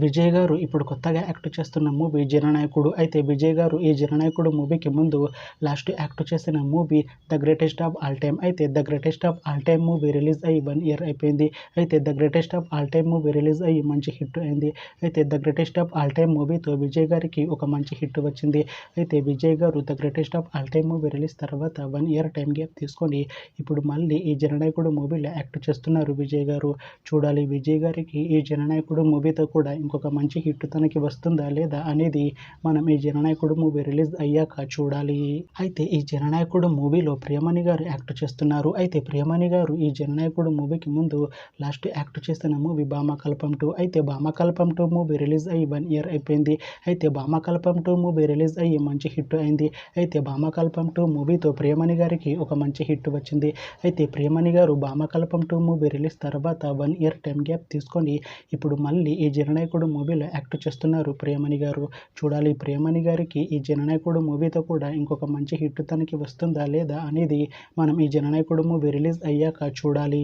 విజయ్ గారు ఇప్పుడు కొత్తగా యాక్ట్ చేస్తున్న మూవీ జననాయకుడు. అయితే విజయ్ గారు ఈ జననాయకుడు మూవీకి ముందు లాస్ట్ యాక్ట్ చేసిన movie the greatest of all time. అయితే the greatest of all time movie release అయ్యి 1 ఇయర్ అయిపోయింది. అయితే the greatest of all time movie release అయ్యి మంచి హిట్ అయింది. అయితే the greatest of all time మూవీతో విజయ్ గారికి ఒక మంచి హిట్ వచ్చింది. అయితే విజయ్ గారు the greatest of all time movie release తర్వాత 1 ఇయర్ టైం గ్యాప్ తీసుకొని ఇప్పుడు మళ్ళీ ఈ జననాయకుడు మూవీలో యాక్ట్ చేస్తున్నారు విజయ్ గారు. చూడాలి విజయ్ గారికి ఈ జననాయకుడు మూవీతో కూడా ఇంకొక మంచి హిట్ తనకి వస్తుందా లేదా అనేది మనం ఈ జననాయకుడు మూవీ రిలీజ్ అయ్యాక చూడాలి. అయితే ఈ జననాయకుడు మూవీలో ప్రియమణి గారు యాక్ట్ చేస్తున్నారు. అయితే ప్రియమణి గారు ఈ జననాయకుడు మూవీకి ముందు లాస్ట్ యాక్ట్ చేసిన మూవీ భామకల్పం 2. అయితే భామకల్పం 2 మూవీ రిలీజ్ అయ్యి 1 ఇయర్ అయిపోయింది. అయితే భామకల్పం 2 మూవీ రిలీజ్ అయ్యి మంచి హిట్ అయింది. అయితే భామకల్పం 2 మూవీతో ప్రియమణి గారికి ఒక మంచి హిట్ వచ్చింది. అయితే ప్రియమణి గారు భామకల్పం 2 మూవీ రిలీజ్ తర్వాత 1 ఇయర్ టైం గ్యాప్ తీసుకొని ఇప్పుడు మళ్ళీ ఈ జననాయకుడు మూవీలో యాక్ట్ చేస్తున్నారు ప్రియమణి గారు. చూడాలి ప్రియమణి గారికి ఈ జననాయకుడు మూవీతో కూడా ఇంకొక మంచి హిట్ తనకి వస్తుందా లేదా అనేది మనం ఈ జననాయకుడు మూవీ రిలీజ్ అయ్యాక చూడాలి.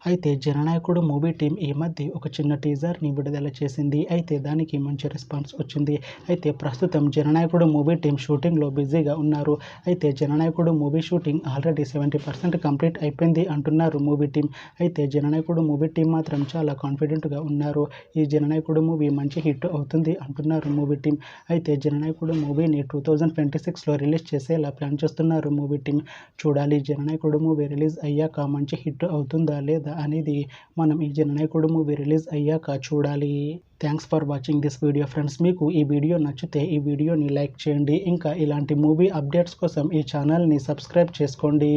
అయితే జననాయకుడు మూవీ టీం ఈ మధ్య ఒక చిన్న టీజర్ని విడుదల చేసింది. అయితే దానికి మంచి రెస్పాన్స్ వచ్చింది. అయితే ప్రస్తుతం జననాయకుడు మూవీ టీం షూటింగ్లో బిజీగా ఉన్నారు. అయితే జననాయకుడు మూవీ షూటింగ్ ఆల్రెడీ 70% కంప్లీట్ అయిపోయింది అంటున్నారు మూవీ టీం. అయితే జననాయకుడు మూవీ టీం మాత్రం చాలా కాన్ఫిడెంట్గా ఉన్నారు. ఈ జననాయకుడు మూవీ మంచి హిట్ అవుతుంది అంటున్నారు మూవీ టీం. అయితే జననాయకుడు మూవీని 2026లో రిలీజ్ చేసేలా ప్లాన్ చేస్తున్నారు మూవీ టీం. చూడాలి జననాయకుడు మూవీ రిలీజ్ అయ్యాక మంచి హిట్ అవుతుందా లేదా అనేది మనం ఈ జననాయకుడు మూవీ రిలీజ్ అయ్యాక చూడాలి. Thanks for watching this video friends. మీకు ఈ వీడియో నచ్చితే ఈ వీడియోని లైక్ చేయండి. ఇంకా ఇలాంటి మూవీ అప్డేట్స్ కోసం ఈ ఛానల్ని సబ్స్క్రైబ్ చేసుకోండి.